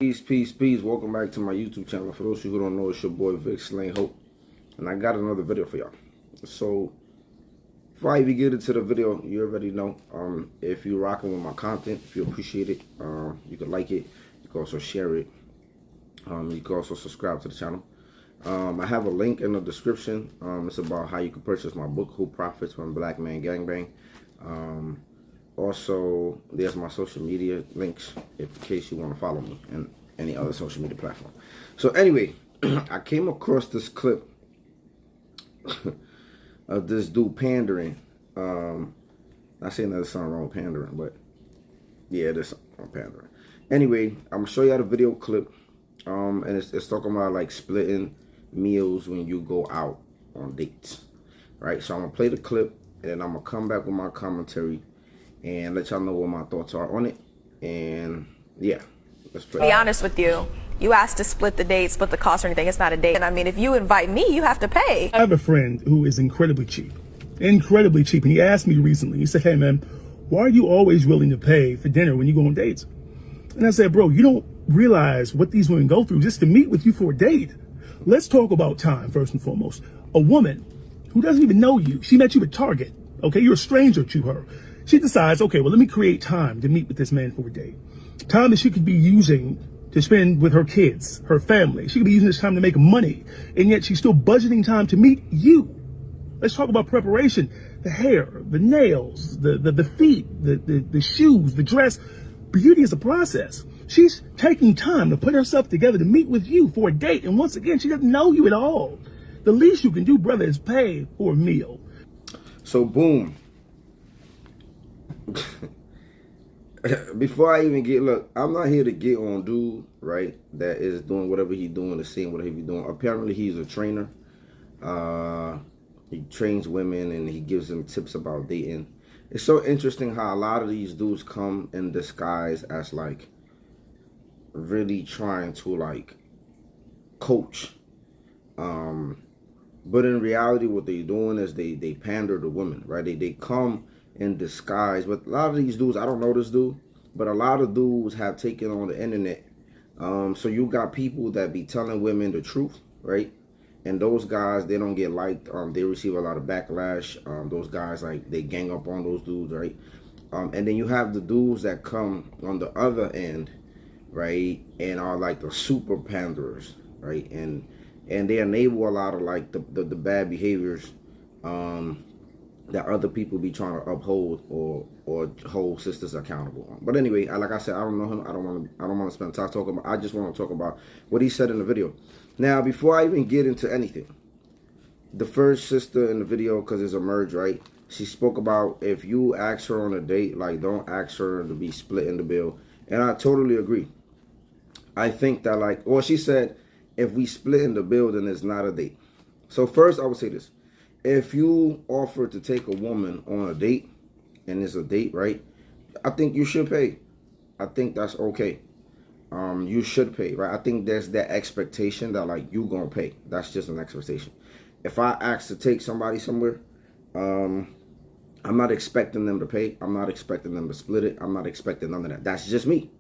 Peace, peace, peace. Welcome back to my YouTube channel. For those of you who don't know, it's your boy Vic Slain Hope. And I got another video for y'all. So, before I even get into the video, you already know, if you're rocking with my content, if you appreciate it, you can like it. You can also share it. You can also subscribe to the channel. I have a link in the description. It's about how you can purchase my book, Who Profits When Black Men Gangbang. Also, there's my social media links in case you want to follow me and any other social media platform. So anyway, I came across this clip of this dude pandering. Not saying that there's something wrong with pandering, but yeah, there's something wrong with pandering. Anyway, I'm gonna show you the video clip. And it's talking about like splitting meals when you go out on dates, right? So I'm gonna play the clip and then I'm gonna come back with my commentary and let y'all know what my thoughts are on it. And yeah, let's play. Be honest with you. You asked to split the date, split the cost or anything. It's not a date. And I mean, if you invite me, you have to pay. I have a friend who is incredibly cheap. And he asked me recently, he said, hey man, why are you always willing to pay for dinner when you go on dates? And I said, bro, you don't realize what these women go through just to meet with you for a date. Let's talk about time first and foremost. A woman who doesn't even know you, she met you at Target, okay? You're a stranger to her. She decides, okay, well, let me create time to meet with this man for a date. Time that she could be using to spend with her kids, her family. She could be using this time to make money, and yet she's still budgeting time to meet you. Let's talk about preparation. The hair, the nails, the feet, the shoes, the dress. Beauty is a process. She's taking time to put herself together to meet with you for a date, and once again, she doesn't know you at all. The least you can do, brother, is pay for a meal. So boom. Before I even look, I'm not here to get on dude, right, that is doing whatever he's doing, is saying whatever he's doing. Apparently he's a trainer. He trains women and he gives them tips about dating. It's so interesting how a lot of these dudes come in disguise as like really trying to like coach. But in reality what they're doing is they pander to women, right? They come in disguise. But a lot of these dudes, I don't know this dude, but a lot of dudes have taken on the internet. So you got people that be telling women the truth, right? And those guys, they don't get liked. They receive a lot of backlash. Those guys, like, they gang up on those dudes, right? And then you have the dudes that come on the other end, right, and are like the super panderers, right? And they enable a lot of like the bad behaviors that other people be trying to uphold or hold sisters accountable on. But anyway, like I said, I don't know him. I don't want to spend time talking about. I just want to talk about what he said in the video. Now, before I even get into anything, the first sister in the video, because it's a merge, right? She spoke about if you ask her on a date, like, don't ask her to be splitting the bill. And I totally agree. I think that, like, well, she said, if we split in the bill, then it's not a date. So first, I would say this. If you offer to take a woman on a date, and it's a date, right, I think you should pay. I think that's okay. You should pay, right? I think there's that expectation that, like, you gonna pay. That's just an expectation. If I ask to take somebody somewhere, I'm not expecting them to pay. I'm not expecting them to split it. I'm not expecting none of that. That's just me,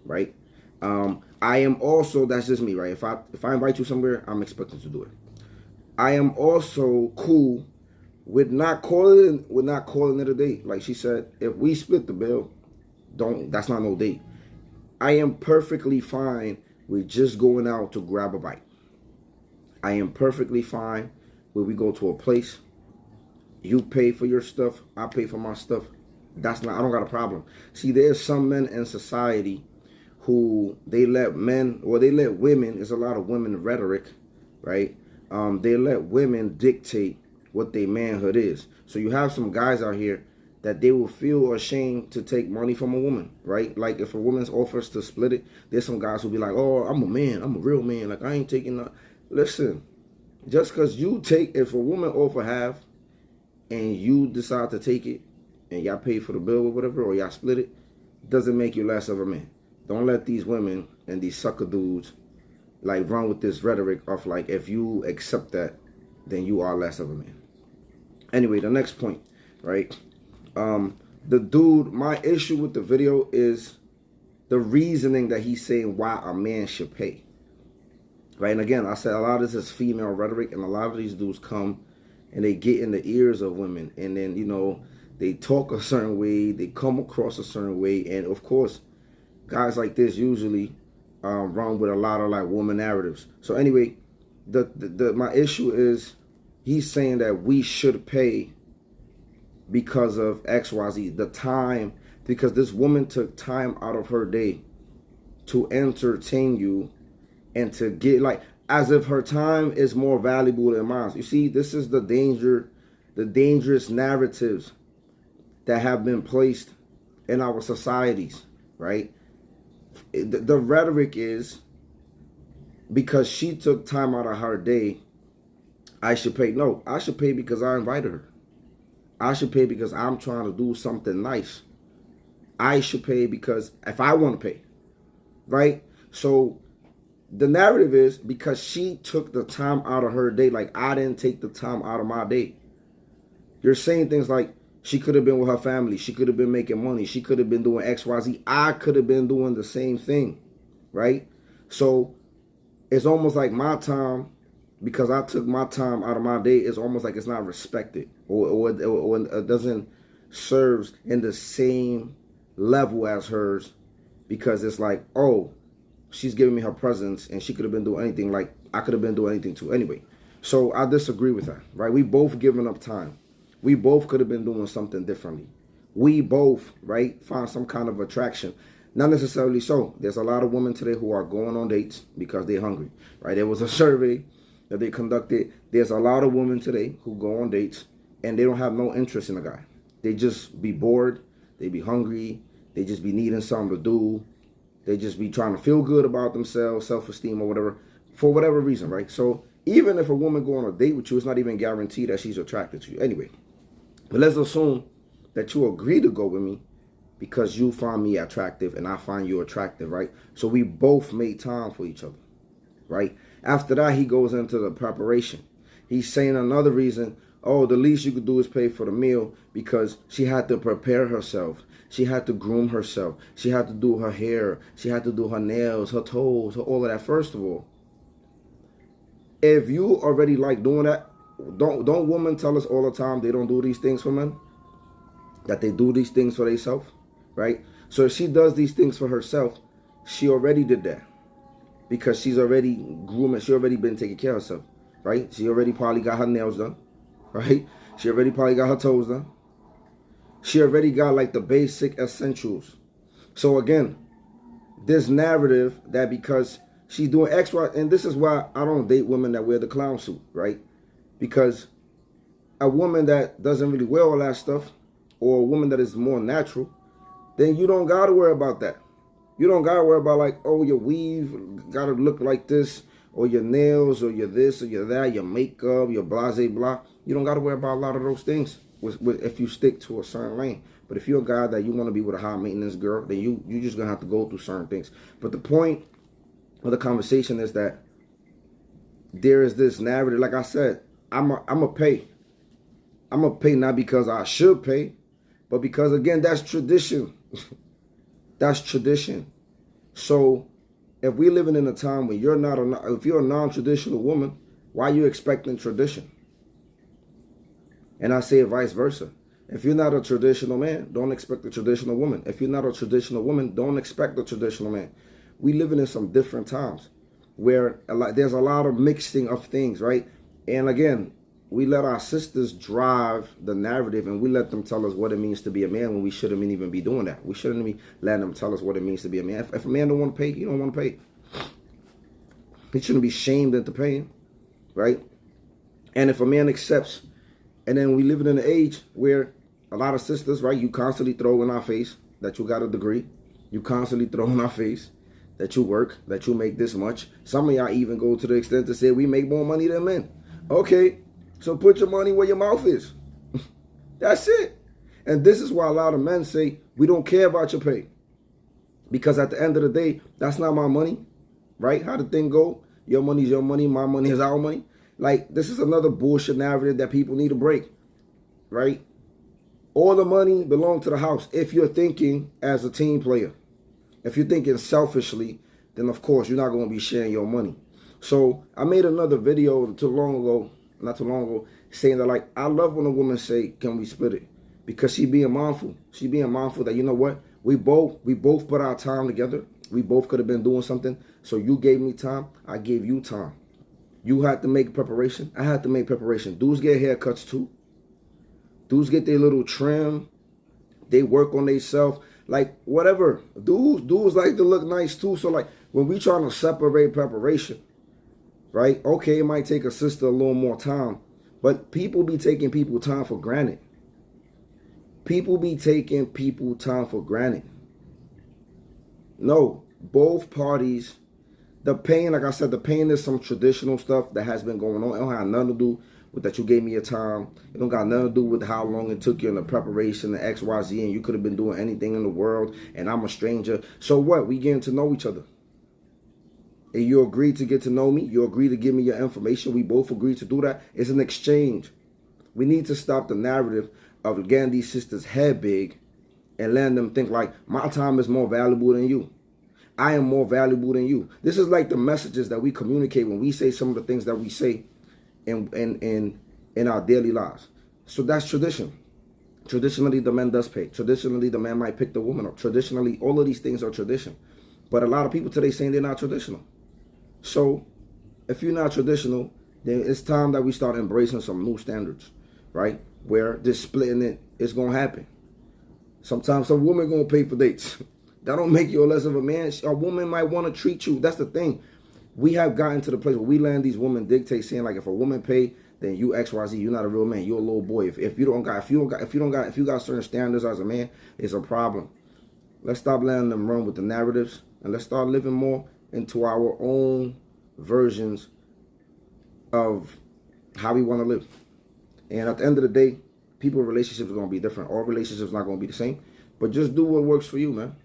right? I am also, that's just me, right? If I invite you somewhere, I'm expecting to do it. I am also cool with not calling it a date. Like she said, if we split the bill, that's not no date. I am perfectly fine with just going out to grab a bite. I am perfectly fine when we go to a place. You pay for your stuff, I pay for my stuff. I don't got a problem. See, there's some men in society who they let women, there's a lot of women rhetoric, right? They let women dictate what their manhood is. So you have some guys out here that they will feel ashamed to take money from a woman, right? Like if a woman offers to split it, there's some guys who be like, oh, I'm a man, I'm a real man, like I ain't taking that. Listen, just because if a woman offer half and you decide to take it and y'all pay for the bill or whatever, or y'all split it, doesn't make you less of a man. Don't let these women and these sucker dudes like run with this rhetoric of like, if you accept that, then you are less of a man. Anyway, the next point, right? The dude, my issue with the video is the reasoning that he's saying why a man should pay. Right? And again, I said a lot of this is female rhetoric, and a lot of these dudes come and they get in the ears of women, and then, you know, they talk a certain way, they come across a certain way, and of course, guys like this usually run with a lot of like woman narratives. So anyway, my issue is he's saying that we should pay because of XYZ, the time, because this woman took time out of her day to entertain you and to get, like, as if her time is more valuable than mine. You see, this is the dangerous narratives that have been placed in our societies, right? The rhetoric is, because she took time out of her day, I should pay. No, I should pay because I invited her. I should pay because I'm trying to do something nice. I should pay because if I want to pay, right? So the narrative is because she took the time out of her day, like I didn't take the time out of my day. You're saying things like, she could have been with her family. She could have been making money. She could have been doing X, Y, Z. I could have been doing the same thing, right? So it's almost like my time, because I took my time out of my day, it's almost like it's not respected, or it doesn't serve in the same level as hers, because it's like, oh, she's giving me her presence and she could have been doing anything, like I could have been doing anything too. Anyway, so I disagree with that, right? We both giving up time. We both could have been doing something differently. We both, right, find some kind of attraction. Not necessarily so. There's a lot of women today who are going on dates because they're hungry, right? There was a survey that they conducted. There's a lot of women today who go on dates and they don't have no interest in a guy. They just be bored. They be hungry. They just be needing something to do. They just be trying to feel good about themselves, self-esteem or whatever, for whatever reason, right? So even if a woman go on a date with you, it's not even guaranteed that she's attracted to you. Anyway, but let's assume that you agree to go with me because you find me attractive and I find you attractive, right? So we both made time for each other, right? After that, he goes into the preparation. He's saying another reason, oh, the least you could do is pay for the meal, because she had to prepare herself. She had to groom herself. She had to do her hair. She had to do her nails, her toes, all of that. First of all, if you already like doing that, don't women tell us all the time they don't do these things for men? That they do these things for themselves, right? So if she does these things for herself, she already did that. Because she's already grooming, she already been taking care of herself, right? She already probably got her nails done, right? She already probably got her toes done. She already got like the basic essentials. So again, this narrative that because she's doing X, Y, and this is why I don't date women that wear the clown suit, right? Because a woman that doesn't really wear all that stuff, or a woman that is more natural, then you don't got to worry about that. You don't got to worry about like, oh, your weave got to look like this, or your nails, or your this, or your that, your makeup, your blase blah. You don't got to worry about a lot of those things if you stick to a certain lane. But if you're a guy that you want to be with a high maintenance girl, then you just going to have to go through certain things. But the point of the conversation is that there is this narrative. Like I said, I'm a pay. I'm going to pay not because I should pay, but because, again, that's tradition. That's tradition. So if we're living in a time when if you're a non-traditional woman, why are you expecting tradition? And I say it vice versa. If you're not a traditional man, don't expect a traditional woman. If you're not a traditional woman, don't expect a traditional man. We living in some different times where there's a lot of mixing of things, right? And again, we let our sisters drive the narrative and we let them tell us what it means to be a man when we shouldn't even be doing that. We shouldn't be letting them tell us what it means to be a man. If a man don't want to pay, he don't want to pay. He shouldn't be shamed into paying, right? And if a man accepts, and then we live in an age where a lot of sisters, right, you constantly throw in our face that you got a degree. You constantly throw in our face that you work, that you make this much. Some of y'all even go to the extent to say we make more money than men. Okay. So put your money where your mouth is. That's it. And this is why a lot of men say, we don't care about your pay. Because at the end of the day, that's not my money. Right? How the thing go? Your money is your money. My money is our money. Like, this is another bullshit narrative that people need to break. Right? All the money belongs to the house if you're thinking as a team player. If you're thinking selfishly, then of course you're not going to be sharing your money. So I made another video not too long ago, saying that, like, I love when a woman say, can we split it? Because she being mindful. She being mindful that, you know what? We both put our time together. We both could have been doing something. So you gave me time. I gave you time. You had to make preparation. I had to make preparation. Dudes get haircuts too. Dudes get their little trim. They work on themselves. Like, whatever. Dudes like to look nice too. So, like, when we trying to separate preparation, right? Okay, it might take a sister a little more time. But people be taking people time for granted. People be taking people time for granted. No, both parties, the pain, like I said, the pain is some traditional stuff that has been going on. It don't have nothing to do with that you gave me your time. It don't got nothing to do with how long it took you in the preparation, the XYZ, and you could have been doing anything in the world, and I'm a stranger. So what? We getting to know each other. And you agree to get to know me. You agree to give me your information. We both agree to do that. It's an exchange. We need to stop the narrative of getting these sisters head big and letting them think like, my time is more valuable than you. I am more valuable than you. This is like the messages that we communicate when we say some of the things that we say in our daily lives. So that's tradition. Traditionally, the man does pay. Traditionally, the man might pick the woman up. Traditionally, all of these things are tradition. But a lot of people today saying they're not traditional. So if you're not traditional, then it's time that we start embracing some new standards, right? Where this splitting it is going to happen. Sometimes some woman going to pay for dates. That don't make you less of a man. A woman might want to treat you. That's the thing. We have gotten to the place where we let these women dictate, saying like, if a woman pay, then you XYZ, you're not a real man. You're a little boy. If you got certain standards as a man, it's a problem. Let's stop letting them run with the narratives, and let's start living more into our own versions of how we want to live. And at the end of the day, people's relationships are going to be different. All relationships are not going to be the same. But just do what works for you, man.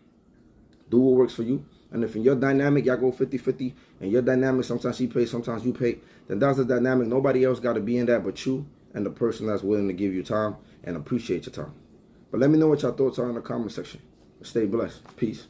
Do what works for you. And if in your dynamic, y'all go 50-50, and your dynamic, sometimes she pays, sometimes you pay, then that's the dynamic. Nobody else got to be in that but you and the person that's willing to give you time and appreciate your time. But let me know what your thoughts are in the comment section. Stay blessed. Peace.